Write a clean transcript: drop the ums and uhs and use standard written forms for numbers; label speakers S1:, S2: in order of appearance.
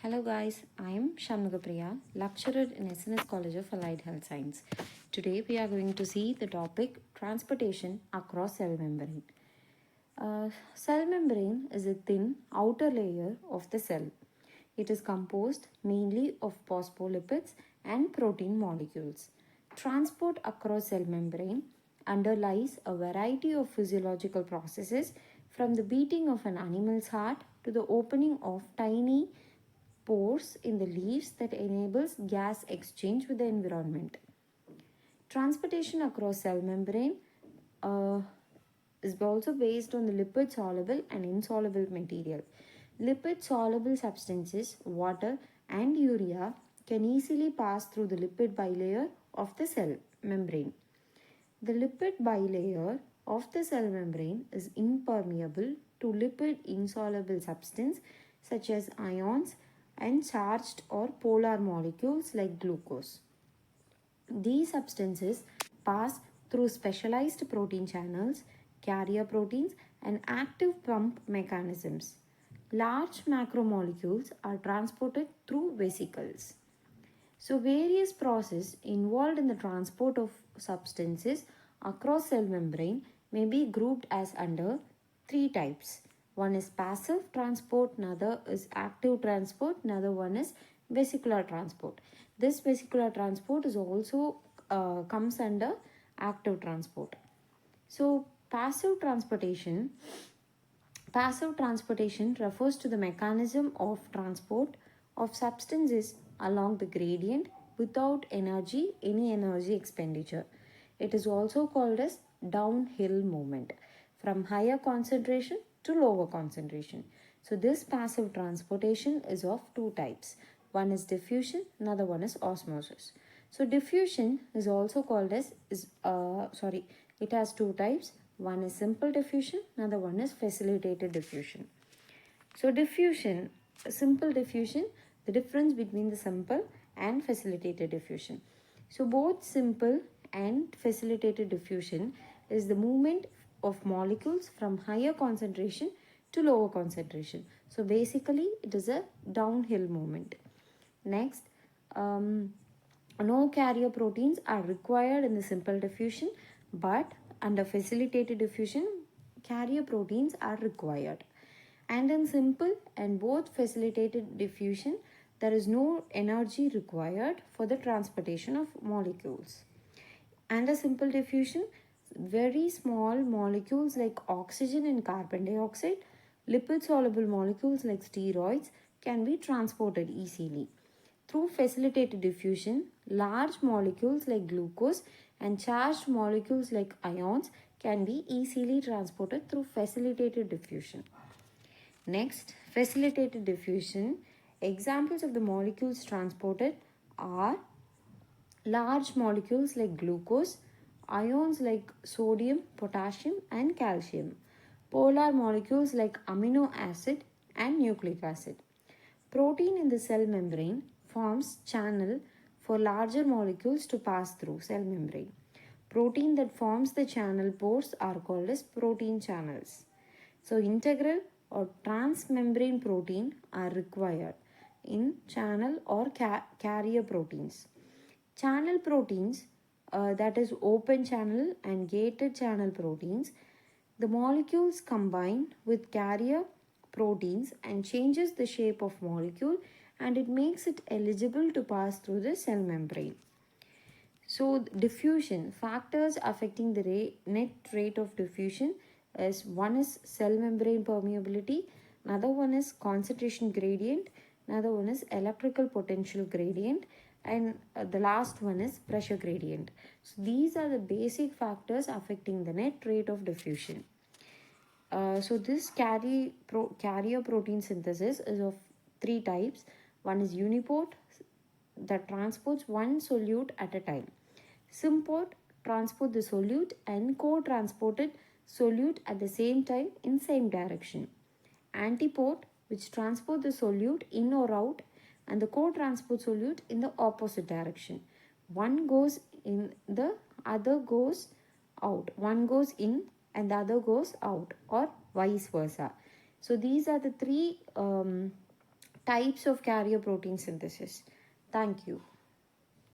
S1: Hello guys, I am Shanmugapriya, lecturer in SNS College of Allied Health Science. Today we are going to see the topic transportation across cell membrane. Cell membrane is a thin outer layer of the cell. It is composed mainly of phospholipids and protein molecules. Transport across cell membrane underlies a variety of physiological processes from the beating of an animal's heart to the opening of tiny pores in the leaves that enables gas exchange with the environment. Transportation across cell membrane uh, is also based on the lipid soluble and insoluble material. Lipid soluble substances, water and urea can easily pass through the lipid bilayer of the cell membrane. The lipid bilayer of the cell membrane is impermeable to lipid insoluble substance such as ions and charged or polar molecules like glucose. These substances pass through specialized protein channels, carrier proteins, and active pump mechanisms. Large macromolecules are transported through vesicles. So, various processes involved in the transport of substances across cell membrane may be grouped as under three types. One is passive transport, another is active transport, another one is vesicular transport. This vesicular transport is also comes under active transport. So, Passive transportation refers to the mechanism of transport of substances along the gradient without any energy expenditure. It is also called as downhill movement from higher concentration to lower concentration. So this passive transportation is of two types. One is diffusion, another one is osmosis. So diffusion is also called as it has two types. One is simple diffusion, another one is facilitated diffusion. So simple diffusion, the difference between the simple and facilitated diffusion. So both simple and facilitated diffusion is the movement of molecules from higher concentration to lower concentration. So basically it is a downhill movement. Next, no carrier proteins are required in the simple diffusion, but under facilitated diffusion, carrier proteins are required. And in simple and both facilitated diffusion, there is no energy required for the transportation of molecules. And a simple diffusion, very small molecules like oxygen and carbon dioxide, lipid soluble molecules like steroids can be transported easily. Through facilitated diffusion, large molecules like glucose and charged molecules like ions can be easily transported through facilitated diffusion. Next, facilitated diffusion. Examples of the molecules transported are large molecules like glucose, ions like sodium, potassium, and calcium, polar molecules like amino acid and nucleic acid. Protein in the cell membrane forms channel for larger molecules to pass through cell membrane. Protein that forms the channel pores are called as protein channels. So integral or transmembrane protein are required in channel or carrier proteins. Channel proteins, that is open channel and gated channel proteins, the molecules combine with carrier proteins and changes the shape of molecule, and it makes it eligible to pass through the cell membrane. So diffusion, factors affecting the net rate of diffusion is one is cell membrane permeability, another one is concentration gradient, another one is electrical potential gradient, and the last one is pressure gradient. So these are the basic factors affecting the net rate of diffusion. So this carrier protein synthesis is of three types. One is uniport that transports one solute at a time. Symport transport the solute and co-transported solute at the same time in same direction. Antiport which transport the solute in or out and the co-transport solute in the opposite direction. One goes in, the other goes out. One goes in and the other goes out, or vice versa. So these are the three types of carrier protein synthesis. Thank you.